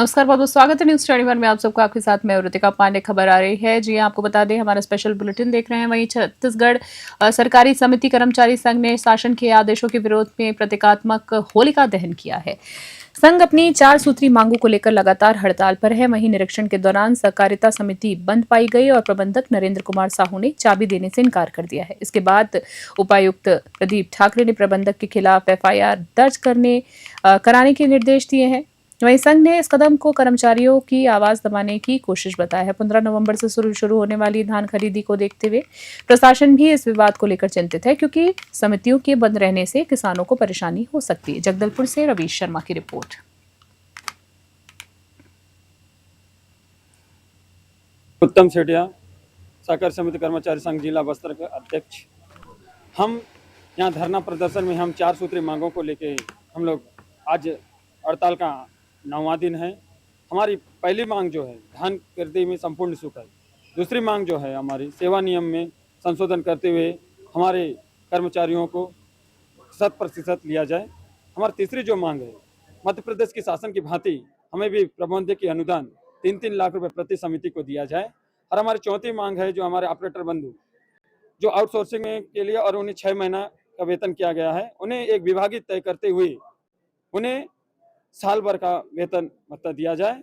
नमस्कार, बहुत बहुत स्वागत है न्यूज 24 में। आप सबको आपके साथ मैं ऋतिका पांडे। खबर आ रही है जी, आपको बता दें हमारा स्पेशल बुलेटिन देख रहे हैं। वहीं छत्तीसगढ़ सरकारी समिति कर्मचारी संघ ने शासन के आदेशों के विरोध में प्रतीकात्मक होलिका दहन किया है। संघ अपनी 4 सूत्री मांगों को लेकर लगातार हड़ताल पर है। वहीं निरीक्षण के दौरान सहकारिता समिति बंद पाई गई और प्रबंधक नरेंद्र कुमार साहू ने चाबी देने से इनकार कर दिया है। इसके बाद उपायुक्त प्रदीप ठाकरे ने प्रबंधक के खिलाफ एफआईआर दर्ज कराने के निर्देश दिए हैं। वहीं संघ ने इस कदम को कर्मचारियों की आवाज दबाने की कोशिश बताया है। 15 नवंबर से शुरू होने वाली धान खरीदी को देखते हुए प्रशासन भी इस विवाद को लेकर चिंतित है, क्योंकि समितियों के बंद रहने से किसानों को परेशानी हो सकती है। जगदलपुर से रवीश शर्मा की रिपोर्ट। उत्तम सेठिया, सहकारी समिति कर्मचारी संघ जिला बस्तर के अध्यक्ष। हम यहाँ धरना प्रदर्शन में हम 4 सूत्री मांगों को लेके हम लोग आज हड़ताल का 9वां दिन है। हमारी पहली मांग जो है धान खरीदी में संपूर्ण शुल्क है। दूसरी मांग जो है हमारी सेवा नियम में संशोधन करते हुए हमारे कर्मचारियों को 100% लिया जाए। हमारी तीसरी जो मांग है मध्य प्रदेश की शासन की भांति हमें भी प्रबंधक की अनुदान 3-3 लाख रुपए प्रति समिति को दिया जाए। और हमारी चौथी मांग है जो हमारे ऑपरेटर बंधु जो आउटसोर्सिंग के लिए और उन्हें 6 महीना का वेतन किया गया है, उन्हें एक विभागित तय करते हुए उन्हें साल भर का वेतन भत्ता दिया जाए।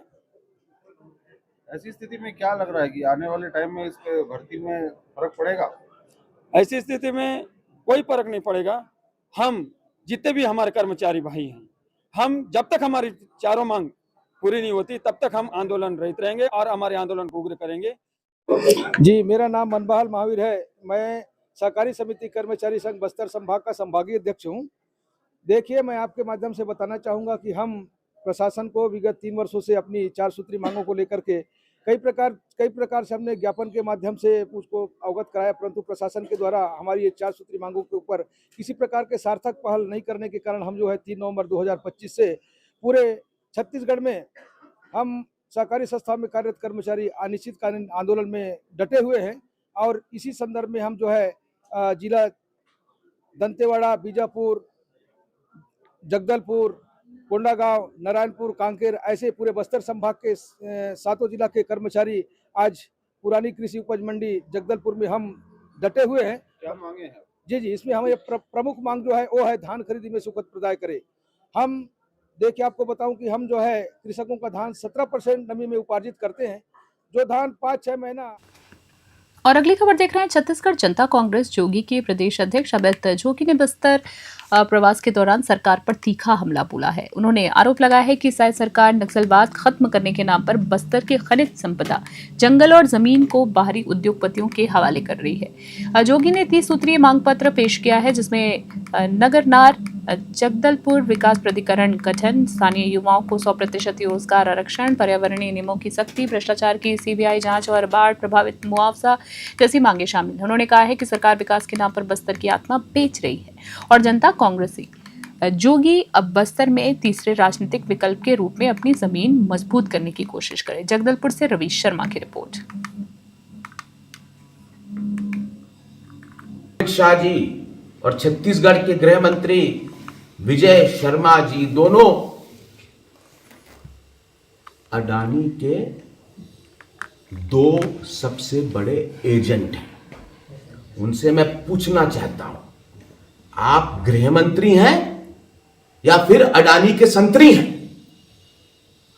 ऐसी स्थिति में क्या लग रहा है कि आने वाले टाइम में इसके भर्ती में फर्क पड़ेगा? ऐसी स्थिति में कोई फर्क नहीं पड़ेगा। हम जितने भी हमारे कर्मचारी भाई हैं, हम जब तक हमारी चारों मांग पूरी नहीं होती तब तक हम आंदोलन रहित रहेंगे और हमारे आंदोलन को उग्र करेंगे। जी, मेरा नाम मनबहाल महावीर है। मैं सहकारी समिति कर्मचारी संघ बस्तर संभाग का संभागीय अध्यक्ष हूँ। देखिए, मैं आपके माध्यम से बताना चाहूँगा कि हम प्रशासन को विगत 3 वर्षों से अपनी 4 सूत्री मांगों को लेकर के कई प्रकार से हमने ज्ञापन के माध्यम से उसको अवगत कराया, परंतु प्रशासन के द्वारा हमारी ये 4 सूत्री मांगों के ऊपर किसी प्रकार के सार्थक पहल नहीं करने के कारण हम जो है 3 नवंबर 2025 से पूरे छत्तीसगढ़ में हम सहकारी संस्था में कार्यरत कर्मचारी अनिश्चितकालीन आंदोलन में डटे हुए हैं। और इसी संदर्भ में हम जो है जिला दंतेवाड़ा, बीजापुर, जगदलपुर, कोंडागांव, नारायणपुर, कांकेर ऐसे पूरे बस्तर संभाग के 7 जिला के कर्मचारी आज पुरानी कृषि उपज मंडी जगदलपुर में हम डटे हुए हैं। क्या मांगे हैं? जी, इसमें हमें प्रमुख मांग जो है वो है धान खरीदी में सुकत प्रदाय करे। हम देखिए, आपको बताऊं कि हम जो है कृषकों का धान 17% नमी में उपार्जित करते हैं, जो धान 5-6 महीना। और अगली खबर देख रहे हैं। छत्तीसगढ़ जनता कांग्रेस जोगी के प्रदेश अध्यक्ष अमित जोगी ने बस्तर प्रवास के दौरान सरकार पर तीखा हमला बोला है। उन्होंने आरोप लगाया है कि शायद सरकार नक्सलवाद खत्म करने के नाम पर बस्तर की खनिज संपदा, जंगल और जमीन को बाहरी उद्योगपतियों के हवाले कर रही है। जोगी ने 30 सूत्रीय मांग पत्र पेश किया है, जिसमें नगरनार जगदलपुर विकास प्राधिकरण गठन, स्थानीय युवाओं को 100% रोजगार आरक्षण, पर्यावरणीय नियमों की सख्ती, भ्रष्टाचार की सीबीआई जांच और बाढ़ प्रभावित मुआवजा जैसी मांगे शामिल हैं। उन्होंने कहा है कि सरकार विकास के नाम पर बस्तर की आत्मा बेच रही है और जनता कांग्रेसी जोगी अब बस्तर में तीसरे राजनीतिक विकल्प के रूप में अपनी जमीन मजबूत करने की कोशिश करे। जगदलपुर से रवीश शर्मा की रिपोर्ट। शाह जी और छत्तीसगढ़ के गृह मंत्री विजय शर्मा जी दोनों अडानी के 2 सबसे बड़े एजेंट हैं। उनसे मैं पूछना चाहता हूं, आप गृह मंत्री हैं या फिर अडानी के संतरी हैं?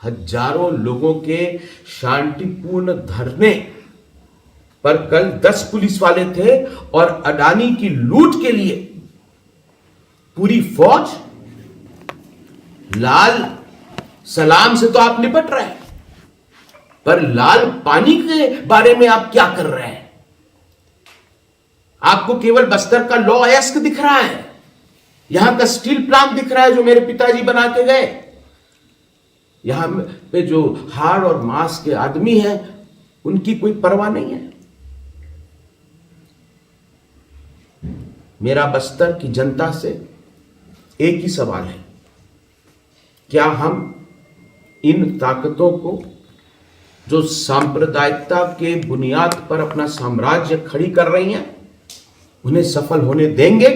हजारों लोगों के शांतिपूर्ण धरने पर कल 10 पुलिस वाले थे और अडानी की लूट के लिए पूरी फौज। लाल सलाम से तो आप निपट रहे हैं, पर लाल पानी के बारे में आप क्या कर रहे हैं? आपको केवल बस्तर का लॉ अयस्क दिख रहा है, यहां का स्टील प्लांट दिख रहा है जो मेरे पिताजी बना के गए। यहां पे जो हाड़ और मांस के आदमी हैं उनकी कोई परवाह नहीं है। मेरा बस्तर की जनता से एक ही सवाल है, क्या हम इन ताकतों को जो सांप्रदायिकता के बुनियाद पर अपना साम्राज्य खड़ी कर रही हैं उन्हें सफल होने देंगे?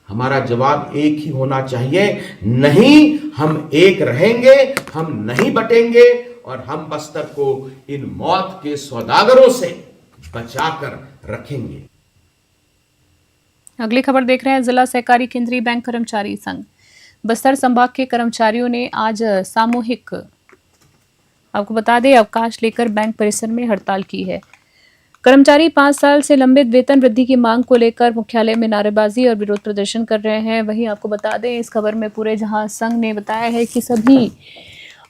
हमारा जवाब एक ही होना चाहिए, नहीं हम एक रहेंगे, हम नहीं बटेंगे और हम बस्तर को इन मौत के सौदागरों से बचाकर रखेंगे। अगली खबर देख रहे हैं। जिला सहकारी केंद्रीय बैंक कर्मचारी संघ बस्तर संभाग के कर्मचारियों ने आज सामूहिक, आपको बता दें, अवकाश लेकर बैंक परिसर में हड़ताल की है। कर्मचारी 5 साल से लंबित वेतन वृद्धि की मांग को लेकर मुख्यालय में नारेबाजी और विरोध प्रदर्शन कर रहे हैं। वहीं आपको बता दें, इस खबर में पूरे जहां संघ ने बताया है कि सभी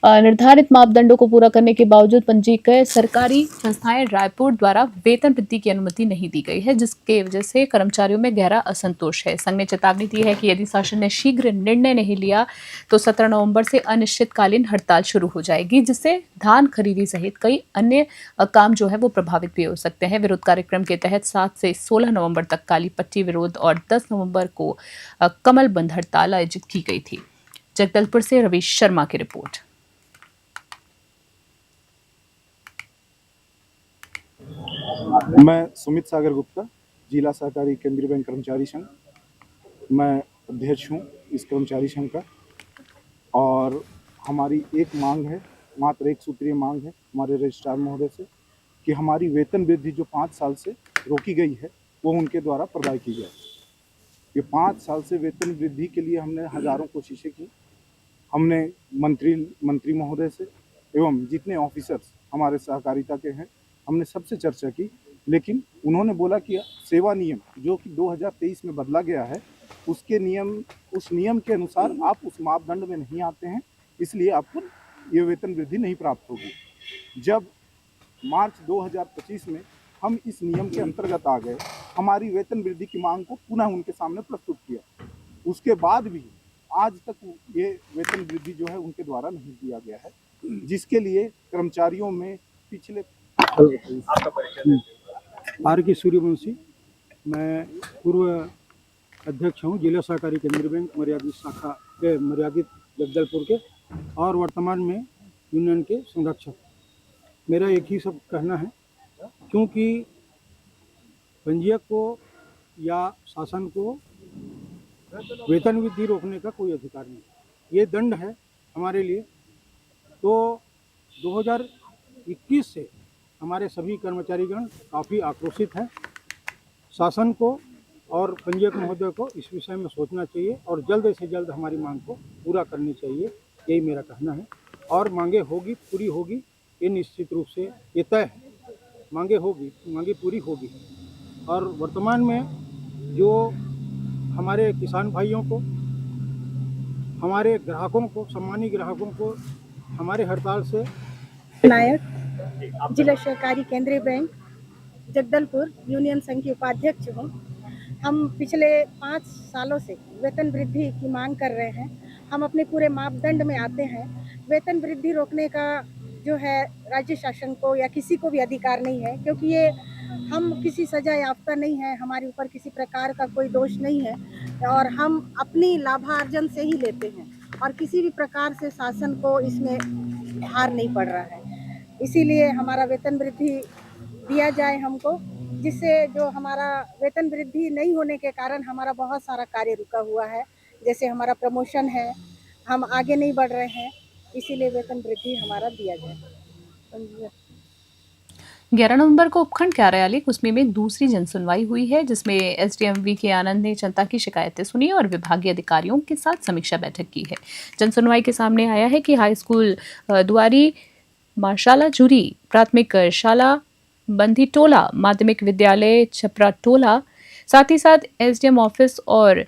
निर्धारित मापदंडों को पूरा करने के बावजूद पंजीकृत सरकारी संस्थाएं रायपुर द्वारा वेतन वृद्धि की अनुमति नहीं दी गई है, जिसके वजह से कर्मचारियों में गहरा असंतोष है। संघ ने चेतावनी दी है कि यदि शासन ने शीघ्र निर्णय नहीं लिया तो 17 नवंबर से अनिश्चितकालीन हड़ताल शुरू हो जाएगी, जिससे धान खरीदी सहित कई अन्य काम जो है वो प्रभावित भी हो सकते हैं। विरोध कार्यक्रम के तहत 7 से 16 नवंबर तक काली पट्टी विरोध और 10 नवंबर को कमल बंद हड़ताल आयोजित की गई थी। जगदलपुर से रवीश शर्मा की रिपोर्ट। मैं सुमित सागर गुप्ता, जिला सहकारी केंद्रीय बैंक कर्मचारी संघ, मैं अध्यक्ष हूं इस कर्मचारी संघ का। और हमारी एक मांग है, मात्र एक सूत्रीय मांग है हमारे रजिस्ट्रार महोदय से कि हमारी वेतन वृद्धि जो 5 साल से रोकी गई है वो उनके द्वारा प्रदाय की जाए। ये 5 साल से वेतन वृद्धि के लिए हमने हजारों कोशिशें की। हमने मंत्री महोदय से एवं जितने ऑफिसर्स हमारे सहकारिता के हैं, हमने सबसे चर्चा की, लेकिन उन्होंने बोला कि सेवा नियम जो कि 2023 में बदला गया है, उस नियम के अनुसार आप उस मापदंड में नहीं आते हैं, इसलिए आपको ये वेतन वृद्धि नहीं प्राप्त होगी। जब मार्च 2025 में हम इस नियम के अंतर्गत आ गए, हमारी वेतन वृद्धि की मांग को पुनः उनके सामने प्रस्तुत किया, उसके बाद भी आज तक ये वेतन वृद्धि जो है उनके द्वारा नहीं दिया गया है, जिसके लिए कर्मचारियों में पिछले आर के सूर्यवंशी, मैं पूर्व अध्यक्ष हूँ जिला सहकारी केंद्रीय बैंक मर्यादित शाखा के मर्यादित जगदलपुर के, और वर्तमान में यूनियन के संरक्षक। मेरा एक ही सब कहना है, क्योंकि पंजीयक को या शासन को वेतन वृद्धि रोकने का कोई अधिकार नहीं, ये दंड है हमारे लिए। तो 2021 से हमारे सभी कर्मचारीगण काफ़ी आक्रोशित हैं। शासन को और पंजीयक महोदय को इस विषय में सोचना चाहिए और जल्द से जल्द हमारी मांग को पूरा करनी चाहिए, यही मेरा कहना है। और मांगे होगी, पूरी होगी, ये निश्चित रूप से ये तय है। मांगे होगी, मांगे पूरी होगी। और वर्तमान में जो हमारे किसान भाइयों को, हमारे ग्राहकों को, सम्मानी ग्राहकों को हमारे हड़ताल से नायक, जिला सहकारी केंद्रीय बैंक जगदलपुर यूनियन संघ की उपाध्यक्ष हूँ। हम पिछले 5 सालों से वेतन वृद्धि की मांग कर रहे हैं। हम अपने पूरे मापदंड में आते हैं। वेतन वृद्धि रोकने का जो है राज्य शासन को या किसी को भी अधिकार नहीं है, क्योंकि ये हम किसी सजा याफ्ता नहीं है, हमारे ऊपर किसी प्रकार का कोई दोष नहीं है और हम अपनी लाभार्जन से ही लेते हैं और किसी भी प्रकार से शासन को इसमें भार नहीं पड़ रहा है। इसीलिए हमारा वेतन वृद्धि दिया जाए हमको, जिससे जो हमारा वेतन वृद्धि नहीं होने के कारण हमारा बहुत सारा कार्य रुका हुआ है, जैसे हमारा प्रमोशन है, हम आगे नहीं बढ़ रहे हैं, इसीलिए वेतन वृद्धि हमारा दिया जाए। 11 नवंबर को उपखंड कार्यालय कुसमी में दूसरी जनसुनवाई हुई है, जिसमें एसडीएम वी.के. आनंद ने जनता की शिकायतें सुनी और विभागीय अधिकारियों के साथ समीक्षा बैठक की है। जनसुनवाई के सामने आया है कि हाई स्कूल दुआरी माशाला जुरी, प्राथमिक शाला बंदी टोला, माध्यमिक विद्यालय छपरा टोला, साथ ही साथ एसडीएम ऑफिस और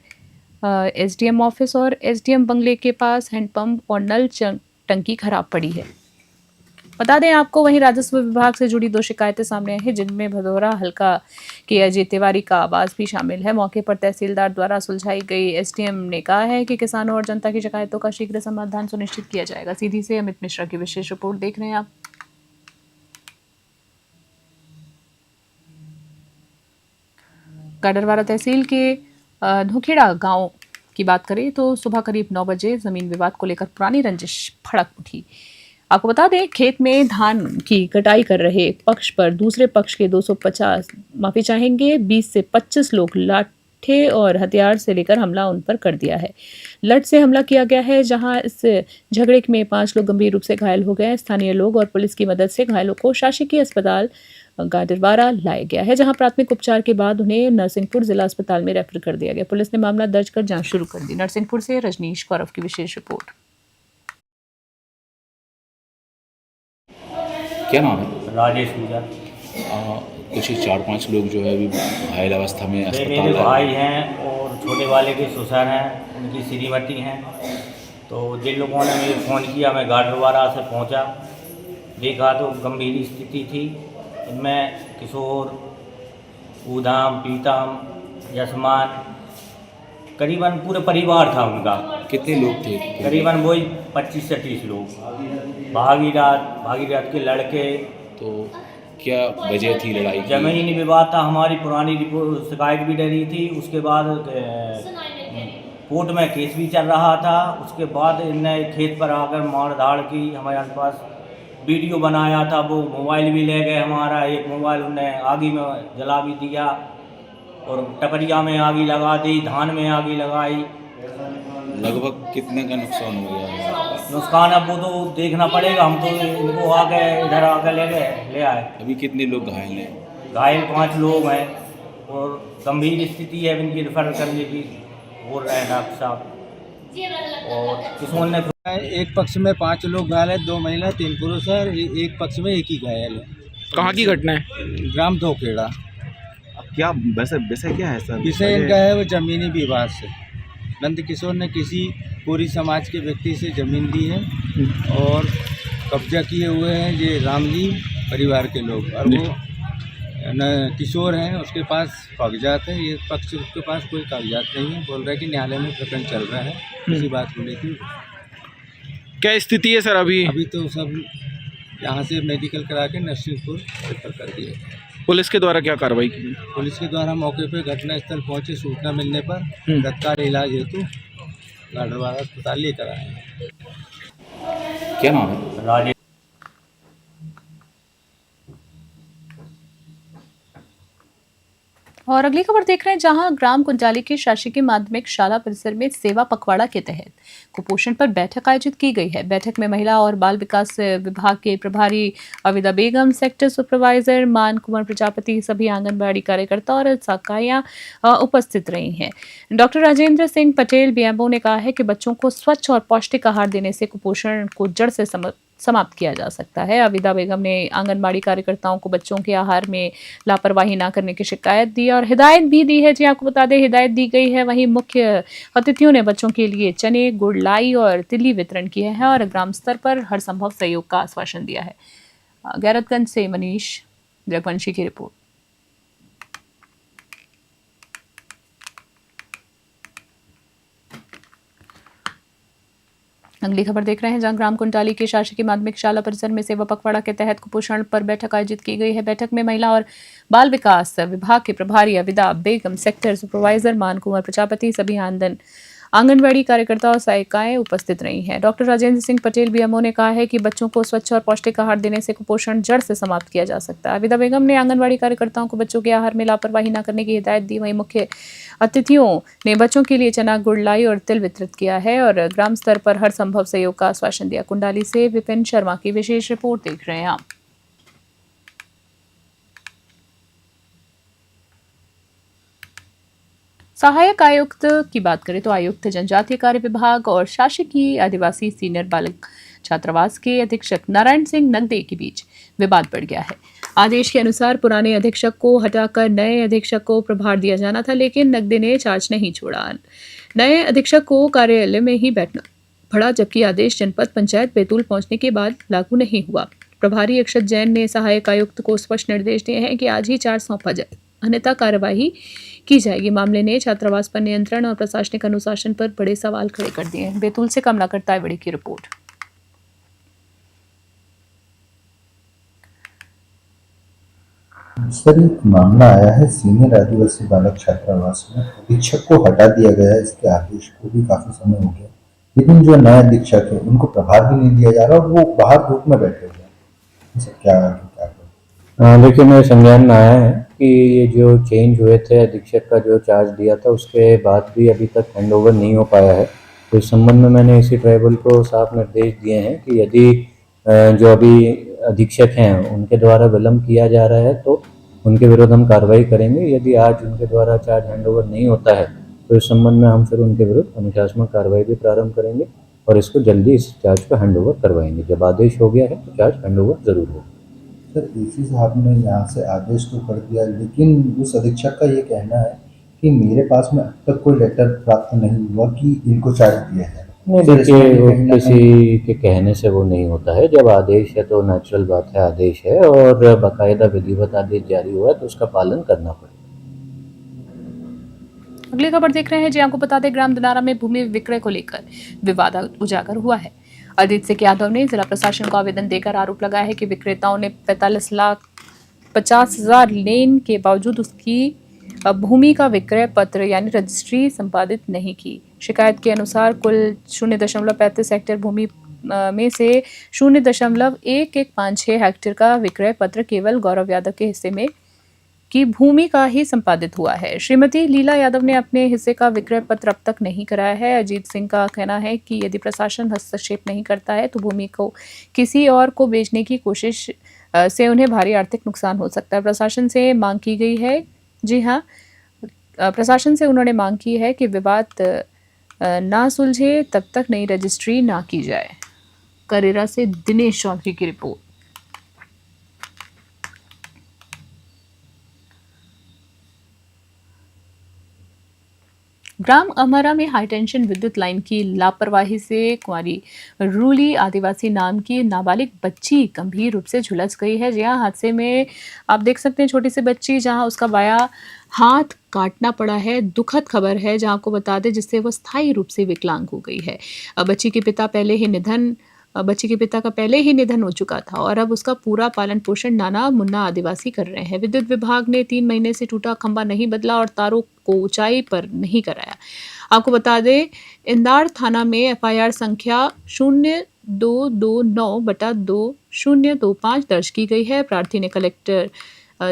एसडीएम बंगले के पास हैंडपंप और नल टंकी खराब पड़ी है। बता दें आपको, वहीं राजस्व विभाग से जुड़ी 2 शिकायतें सामने आई हैं, जिनमें भदौरा हल्का के अजय तिवारी का आवाज भी शामिल है। मौके पर तहसीलदार द्वारा सुलझाई गई एसडीएम ने कहा है कि किसानों और जनता की शिकायतों का शीघ्र समाधान सुनिश्चित किया जाएगा। सीधी से अमित मिश्रा की विशेष रिपोर्ट देख रहे हैं आप। गाडरवारा तहसील के धोखेड़ा गांव की बात करें तो सुबह करीब 9 बजे जमीन विवाद को लेकर पुरानी रंजिश भड़क उठी। आपको बता दें, खेत में धान की कटाई कर रहे पक्ष पर दूसरे पक्ष के 20 से 25 लोग लाठे और हथियार से लेकर हमला उन पर कर दिया है। लठ से हमला किया गया है, जहां इस झगड़े में 5 लोग गंभीर रूप से घायल हो गए हैं। स्थानीय लोग और पुलिस की मदद से घायलों को शासकीय अस्पताल गाडरवारा लाया गया है, जहां प्राथमिक उपचार के बाद उन्हें नरसिंहपुर जिला अस्पताल में रेफर कर दिया गया। पुलिस ने मामला दर्ज कर जांच शुरू कर दी। नरसिंहपुर से रजनीश गौरव की विशेष रिपोर्ट। क्या नाम है? राजेश पूजा। कुछ ही 4-5 लोग जो है अभी घायल अवस्था में अस्पताल मेरे भाई हैं और छोटे वाले के ससुर हैं, उनकी श्रीमती हैं। तो जिन लोगों ने मुझे फ़ोन किया, मैं गाडरवारा से पहुंचा, देखा तो गंभीर स्थिति थी। इनमें किशोर, ऊधाम, पीतम, यशमान, करीबन पूरे परिवार था उनका। कितने लोग थे? करीबन वही 25 से 30 लोग। भागीरथ के लड़के। तो क्या वजह थी लड़ाई की? जमीनी विवाद था, हमारी पुरानी शिकायत भी डरी थी। उसके बाद कोर्ट में केस भी चल रहा था। उसके बाद इनने खेत पर आकर मार धाड़ की। हमारे पास वीडियो बनाया था, वो मोबाइल भी ले गए हमारा। एक मोबाइल उन्हें आगी में जला भी दिया और टपरिया में आगी लगा दी, धान में आगी लगाई। लगभग कितने का नुकसान हो गया? नुकसान अब वो तो देखना पड़ेगा। हम तो इनको आके इधर आकर ले आए। अभी कितने लोग घायल हैं? घायल 5 लोग हैं और गंभीर स्थिति है, इनकी रेफर करने की बोल रहे हैं डॉक्टर साहब। और किशोर ने एक पक्ष में 5 लोग घायल है, 2 महिला 3 पुरुष है। एक पक्ष में एक ही घायल है। कहाँ की घटना है? ग्राम धोखेड़ा। क्या वैसे क्या है सर? विषय इनका है वो जमीनी विवाद से। नंद किशोर ने किसी पूरी समाज के व्यक्ति से ज़मीन ली है और कब्जा किए हुए हैं ये रामजी परिवार के लोग। और वो किशोर हैं, उसके पास कागजात है। ये पक्ष के पास कोई कागजात नहीं है। बोल रहा है कि न्यायालय में प्रकरण चल रहा है इसी बात को लेकर। क्या स्थिति है सर अभी? तो सब यहाँ से मेडिकल करा के नरसिंहपुर रेफर कर दिए। पुलिस के द्वारा क्या कार्रवाई की? पुलिस के द्वारा मौके पर घटनास्थल पहुंचे, सूचना मिलने पर तत्काल इलाज हेतु गाडरवारा अस्पताल लेकर आए हैं। क्या नाम है? राजेश। और अगली खबर देख रहे हैं, जहां ग्राम कुंडाली के शासकीय माध्यमिक शाला परिसर में सेवा पखवाड़ा के तहत कुपोषण पर बैठक आयोजित की गई है। बैठक में महिला और बाल विकास विभाग के प्रभारी अविदा बेगम, सेक्टर सुपरवाइजर मान कुमार प्रजापति, सभी आंगनबाड़ी कार्यकर्ता और सहायिकाएं उपस्थित रही हैं। डॉक्टर राजेंद्र सिंह पटेल बीएमओ ने कहा है कि बच्चों को स्वच्छ और पौष्टिक आहार देने से कुपोषण को जड़ से समाप्त किया जा सकता है। अविदा बेगम ने आंगनबाड़ी कार्यकर्ताओं को बच्चों के आहार में लापरवाही ना करने की शिकायत दी और हिदायत भी दी है। जी आपको बता दें, हिदायत दी गई है। वहीं मुख्य अतिथियों ने बच्चों के लिए चने, गुड़, लाई और तिल्ली वितरण किए हैं और ग्राम स्तर पर हर संभव सहयोग का आश्वासन दिया है। गैरतगंज से मनीष जगवंशी की रिपोर्ट। अगली खबर देख रहे हैं, जहां ग्राम कुंडाली के शासकीय माध्यमिक शाला परिसर में सेवा पखवाड़ा के तहत कुपोषण पर बैठक आयोजित की गई है। बैठक में महिला और बाल विकास विभाग के प्रभारी अविदा बेगम, सेक्टर सुपरवाइजर मान कुमार प्रजापति, सभी आंगनबाड़ी कार्यकर्ता और सहायिकाएं उपस्थित रही हैं। डॉक्टर राजेंद्र सिंह पटेल बीएमओ ने कहा है कि बच्चों को स्वच्छ और पौष्टिक आहार देने से कुपोषण जड़ से समाप्त किया जा सकता है। अविदा बेगम ने आंगनबाड़ी कार्यकर्ताओं को बच्चों के आहार में लापरवाही न करने की हिदायत दी। वहीं मुख्य अतिथियों ने बच्चों के लिए चना, गुड़, लाई और तिल वितरित किया है और ग्राम स्तर पर हर संभव सहयोग का आश्वासन दिया। कुंडाली से विपिन शर्मा की विशेष रिपोर्ट देख रहे हैं आप। सहायक आयुक्त की बात करें तो आयुक्त जनजातीय कार्य विभाग और शासकीय आदिवासी सीनियर बालक छात्रावास के अधीक्षक नारायण सिंह नगदे के बीच विवाद बढ़ गया है। आदेश के अनुसार पुराने अधीक्षक को हटाकर नए अधीक्षक को प्रभार दिया जाना था, लेकिन नगदे ने चार्ज नहीं छोड़ा। नए अधीक्षक को कार्यालय में ही बैठना पड़ा, जबकि आदेश जनपद पंचायत बैतूल पहुंचने के बाद लागू नहीं हुआ। प्रभारी अक्षत जैन ने सहायक आयुक्त को स्पष्ट निर्देश दिए हैं कि आज ही चार्ज सौंपा जाए, अन्यथा कार्यवाही की जाएगी। मामले ने छात्रावास पर नियंत्रण और प्रशासनिक अनुशासन पर बड़े सवाल खड़े कर दिए हैं। बैतूल से कमला करतायवड़े की रिपोर्ट। सर, एक मामला आया है सीनियर आदिवासी बालक छात्रावास में अधीक्षक को हटा दिया गया है। इसके आदेश को भी काफी समय हो गया, लेकिन जो नए अधीक्षक है उनको प्रभार भी नहीं दिया जा रहा और वो बाहर धूप में बैठे हुए हैं। क्या देखिए मेरे संज्ञान में आया है कि ये जो चेंज हुए थे अधीक्षक का जो चार्ज दिया था उसके बाद भी अभी तक हैंडओवर नहीं हो पाया है। तो इस संबंध में मैंने इसी ट्राइबल को साफ निर्देश दिए हैं कि यदि जो अभी अधीक्षक हैं उनके द्वारा विलम्ब किया जा रहा है तो उनके विरुद्ध हम कार्रवाई करेंगे। यदि आज उनके द्वारा चार्ज हैंडओवर नहीं होता है तो इस संबंध में हम फिर उनके विरुद्ध अनुशासनात्मक कार्रवाई भी प्रारंभ करेंगे और इसको जल्दी इस चार्ज को हैंडओवर करवाएंगे। जब आदेश हो गया है तो चार्ज हैंडओवर जरूर होगा। सर एसी साहब ने यहाँ से आदेश तो कर दिया, लेकिन उस अधीक्षक का ये कहना है कि मेरे पास में अब तक कोई लेटर प्राप्त नहीं हुआ कि इनको चार्ज दिया है। नहीं देखिए, वो किसी के कहने से वो नहीं होता है। जब आदेश है तो नेचुरल बात है, आदेश है और बाकायदा विधिवत आदेश जारी हुआ है तो उसका पालन करना पड़ेगा। अगली खबर देख रहे हैं जी। आपको बता दें, ग्राम दिनारा में भूमि विक्रय को लेकर विवाद उजागर हुआ है। अजीत सिंह यादव ने जिला प्रशासन को आवेदन देकर आरोप लगाया है कि विक्रेताओं ने 45,50,000 लेन के बावजूद उसकी भूमि का विक्रय पत्र यानी रजिस्ट्री संपादित नहीं की। शिकायत के अनुसार कुल 0.35 हेक्टेयर भूमि में से 0.1156 हेक्टेयर का विक्रय पत्र केवल गौरव यादव के हिस्से में की भूमि का ही संपादित हुआ है। श्रीमती लीला यादव ने अपने हिस्से का विक्रय पत्र अब तक नहीं कराया है। अजीत सिंह का कहना है कि यदि प्रशासन हस्तक्षेप नहीं करता है तो भूमि को किसी और को बेचने की कोशिश से उन्हें भारी आर्थिक नुकसान हो सकता है। प्रशासन से मांग की गई है, जी हाँ, प्रशासन से उन्होंने मांग की है कि विवाद ना सुलझे तब तक नई रजिस्ट्री ना की जाए। करेरा से दिनेश चौधरी की रिपोर्ट। ग्राम अमरा में हाईटेंशन विद्युत लाइन की लापरवाही से कुंवारी रूली आदिवासी नाम की नाबालिग बच्ची गंभीर रूप से झुलस गई है। जहां हादसे में आप देख सकते हैं छोटी सी बच्ची, जहां उसका बायां हाथ काटना पड़ा है। दुखद खबर है, जहां आपको बता दें, जिससे वह स्थायी रूप से विकलांग हो गई है। बच्ची के पिता का पहले ही निधन हो चुका था और अब उसका पूरा पालन पोषण नाना मुन्ना आदिवासी कर रहे हैं। विद्युत विभाग ने 3 महीने से टूटा खंभा नहीं बदला और तारों को ऊंचाई पर नहीं कराया। आपको बता दें, इंदाड़ थाना में एफआईआर संख्या 0229/2025 दर्ज की गई है। प्रार्थी ने कलेक्टर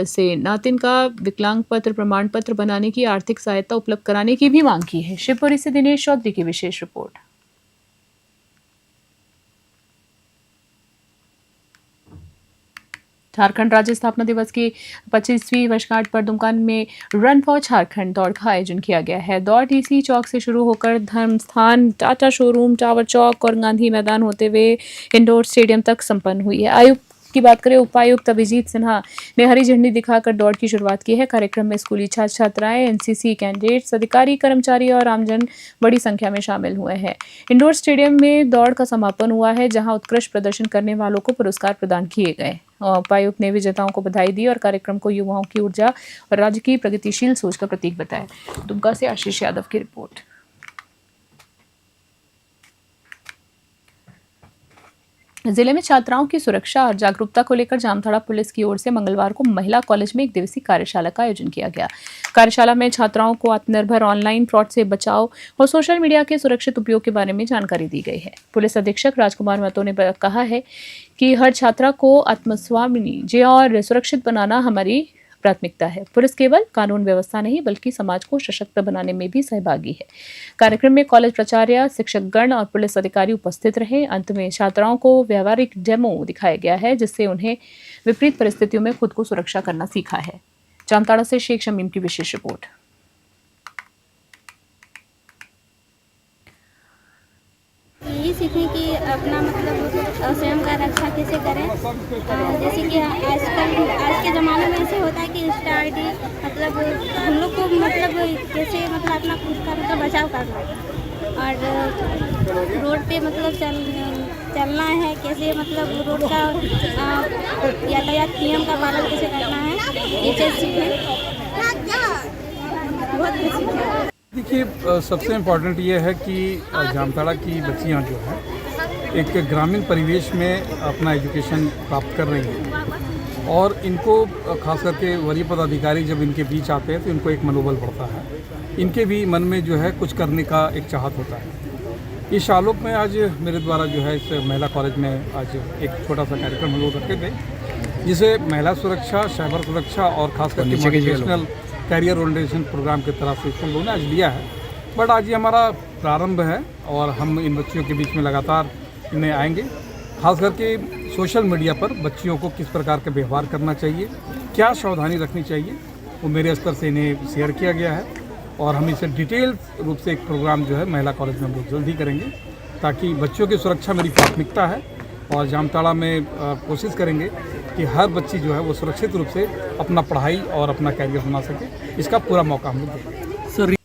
से नातिन का विकलांग पत्र प्रमाण पत्र बनाने की आर्थिक सहायता उपलब्ध कराने की भी मांग की है। शिवपुरी से दिनेश चौधरी की विशेष रिपोर्ट। झारखंड राज्य स्थापना दिवस की 25वीं वर्षगांठ पर दुमका में रन फॉर झारखंड दौड़ का आयोजन किया गया है। दौड़ टीसी चौक से शुरू होकर धर्मस्थान, टाटा शोरूम, टावर चौक और गांधी मैदान होते हुए इंडोर स्टेडियम तक संपन्न हुई है। आयुक्त की बात करें, उपायुक्त अभिजीत सिन्हा ने हरी झंडी दिखाकर दौड़ की शुरुआत की है। कार्यक्रम में स्कूली छात्र छात्राएं, एनसीसी कैंडिडेट्स, अधिकारी, कर्मचारी और आमजन बड़ी संख्या में शामिल हुए हैं। इंडोर स्टेडियम में दौड़ का समापन हुआ है, जहां उत्कृष्ट प्रदर्शन करने वालों को पुरस्कार प्रदान किए गए। उपायुक्त ने विजेताओं को बधाई दी और कार्यक्रम को युवाओं की ऊर्जा और राज्य की प्रगतिशील सोच का प्रतीक बताया। दुमका से आशीष यादव की रिपोर्ट। जिले में छात्राओं की सुरक्षा और जागरूकता को लेकर जामताड़ा पुलिस की ओर से मंगलवार को महिला कॉलेज में एक दिवसीय कार्यशाला का आयोजन किया गया। कार्यशाला में छात्राओं को आत्मनिर्भर ऑनलाइन फ्रॉड से बचाव और सोशल मीडिया के सुरक्षित उपयोग के बारे में जानकारी दी गई है। पुलिस अधीक्षक राजकुमार महतो ने कहा है कि हर छात्रा को आत्मस्वामी और सुरक्षित बनाना हमारी प्राथमिकता है। पुलिस केवल कानून व्यवस्था नहीं बल्कि समाज को सशक्त बनाने में भी सहभागी है। कार्यक्रम में कॉलेज प्राचार्य, शिक्षकगण और पुलिस अधिकारी उपस्थित रहे। अंत में छात्राओं को व्यवहारिक डेमो दिखाया गया है, जिससे उन्हें विपरीत परिस्थितियों में खुद को सुरक्षा करना सीखा है। जामताड़ा से शेख शमीम की विशेष रिपोर्ट। यही सीखें कि अपना स्वयं का रक्षा कैसे करें। जैसे कि आज के ज़माने में ऐसे होता है कि इंस्टा आईडी हम लोग को कैसे अपना खुद का बचाव करना है और रोड पे चलना है कैसे, रोड का यातायात नियम का पालन कैसे करना है, ये चीज़ सीखें। बहुत कुछ सीखें। देखिए, सबसे इम्पोर्टेंट ये है कि जामताड़ा की बच्चियां जो है एक ग्रामीण परिवेश में अपना एजुकेशन प्राप्त कर रही हैं और इनको खास करके वरीय पदाधिकारी जब इनके बीच आते हैं तो इनको एक मनोबल बढ़ता है। इनके भी मन में जो है कुछ करने का एक चाहत होता है। इस आलोक में आज मेरे द्वारा जो है इस महिला कॉलेज में आज एक छोटा सा कार्यक्रम हम लोग रखे थे जिसे महिला सुरक्षा, साइबर सुरक्षा और खास करके मोटिवेशनल कैरियर ओरिएंटेशन प्रोग्राम की तरफ से इसको लोगों ने आज लिया है। बट आज ये हमारा प्रारंभ है और हम इन बच्चियों के बीच में लगातार इन्हें आएंगे। खास करके सोशल मीडिया पर बच्चियों को किस प्रकार का व्यवहार करना चाहिए, क्या सावधानी रखनी चाहिए, वो मेरे स्तर से इन्हें शेयर किया गया है और हम इसे डिटेल रूप से एक प्रोग्राम जो है महिला कॉलेज में हम लोग जल्द ही करेंगे, ताकि बच्चों की सुरक्षा मेरी प्राथमिकता है और जामताड़ा में कोशिश करेंगे कि हर बच्ची जो है वो सुरक्षित रूप से अपना पढ़ाई और अपना कैरियर बना सके। इसका पूरा मौका हम लोग देंगे।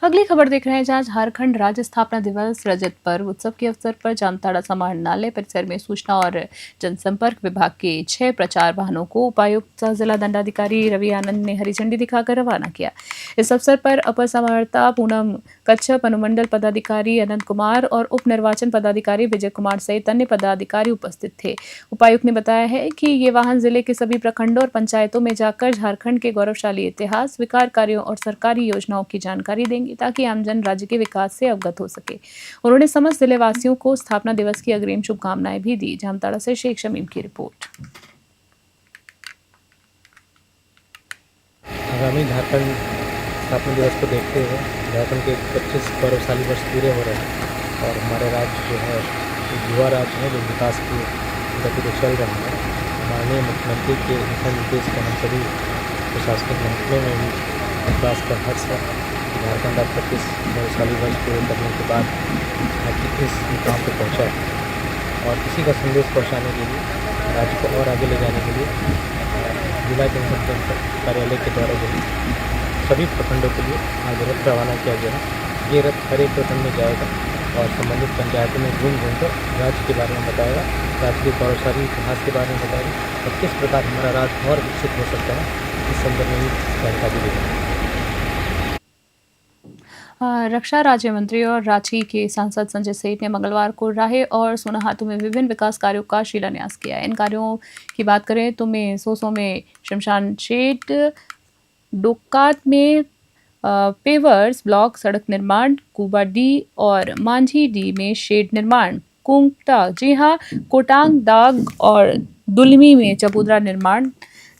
अगली खबर देख रहे हैं जहां झारखंड राज्य स्थापना दिवस रजत पर्व उत्सव के अवसर पर जामताड़ा समाहरणालय परिसर में सूचना और जनसंपर्क विभाग के 6 प्रचार वाहनों को उपायुक्त सह जिला दंडाधिकारी रवि आनंद ने हरी झंडी दिखाकर रवाना किया। इस अवसर पर अपर समाहर्ता पूनम कच्छप, अनुमंडल पदाधिकारी अनंत कुमार और उप निर्वाचन पदाधिकारी विजय कुमार सहित अन्य पदाधिकारी उपस्थित थे। उपायुक्त ने बताया है कि ये वाहन जिले के सभी प्रखंडों और पंचायतों में जाकर झारखंड के गौरवशाली इतिहास, विकास कार्यों और सरकारी योजनाओं की जानकारी देंगे ताकि आमजन राज्य के विकास से अवगत हो सके। उन्होंने समस्त जिलेवासियों को स्थापना दिवस की अग्रिम शुभकामनाएं भी दी। जामताड़ा से शेख शमीम की रिपोर्ट। आगामी झारखंड स्थापना दिवस को देखते हुए झारखंड के 25 गौरवशाली वर्ष पूरे हो रहे हैं और हमारे राज्य जो है युवा राज्य है जो विकास की गति पे चल रहा है। माननीय मुख्यमंत्री के दिशा निर्देश पर हम सभी प्रशासनिक महकमे में भी विकास का हर्ष है। झारखंड अब 25 गौरवशाली वर्ष पूरे करने के बाद आज इस मुकाम पर पहुँचा है और इसी का संदेश पहुँचाने के लिए राज्य को और आगे ले जाने के लिए जिला जनसंपर्क कार्यालय के द्वारा जो सभी प्रखंडों के लिए आज रथ रवाना किया गया है। ये रथ हर एक प्रखंड में जाएगा और संबंधित पंचायतों में घूम कर राज्य के बारे में बताएगा, राज्य के गौरवशाली इतिहास के बारे में बताएगा और किस प्रकार हमारा राज्य और विकसित हो सकता है, इस संदर्भ में भी जानकारी देगा। रक्षा राज्य मंत्री और रांची के सांसद संजय सेठ ने मंगलवार को राहे और सोनाहातू में विभिन्न विकास कार्यों का शिलान्यास किया। इन कार्यों की बात करें तो सोसो में शमशान शेड, डोकात में पेवर्स ब्लॉक सड़क निर्माण, कुबा डी और मांझी डी में शेड निर्माण, कुंगटा जी हाँ कोटांग दाग और दुलमी में चबूतरा निर्माण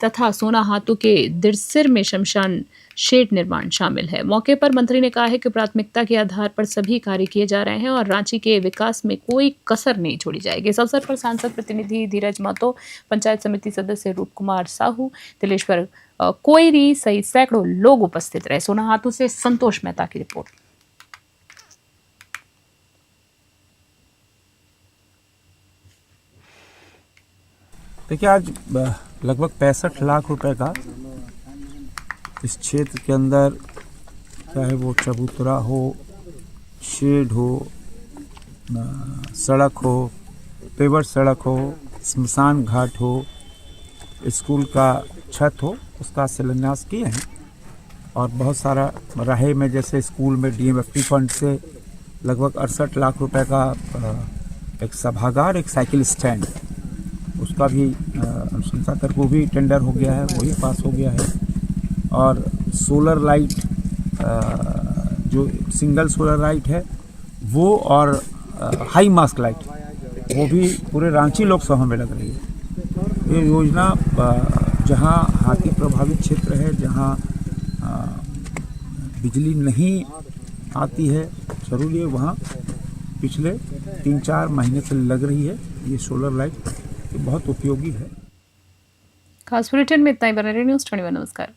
तथा सोनाहातू के दिरसिर में शमशान शेड निर्माण शामिल है। मौके पर मंत्री ने कहा है कि प्राथमिकता के आधार पर सभी कार्य किए जा रहे हैं और रांची के विकास में कोई कसर नहीं छोड़ी जाएगी। इस अवसर पर सांसद प्रतिनिधि धीरज महतो, पंचायत समिति सदस्य रूप कुमार साहू, तिलेश्वर कोयरी सहित सैकड़ों लोग उपस्थित रहे। सोनाहातू से संतोष मेहता की रिपोर्ट। देखिए, आज लगभग 65 लाख रुपए का इस क्षेत्र के अंदर, चाहे वो चबूतरा हो, शेड हो, सड़क हो, पेवर सड़क हो, स्मशान घाट हो, स्कूल का छत हो, उसका शिलान्यास किए हैं। और बहुत सारा राहे में जैसे स्कूल में DMFT फंड से लगभग 68 लाख रुपए का एक सभागार, एक साइकिल स्टैंड, उसका भी अनुशंसा कर वो भी टेंडर हो गया है, वही पास हो गया है। और सोलर लाइट, जो सिंगल सोलर लाइट है वो, और हाई मास्क लाइट, वो भी पूरे रांची लोकसभा में लग रही है। ये योजना जहां हाथी प्रभावित क्षेत्र है, जहां बिजली नहीं आती है जरूरी है, वहाँ पिछले 3-4 महीने से लग रही है ये सोलर लाइट, ये बहुत उपयोगी है। खास बुलेटिन में इतना ही। बने रहिए न्यूज़ 21। नमस्कार।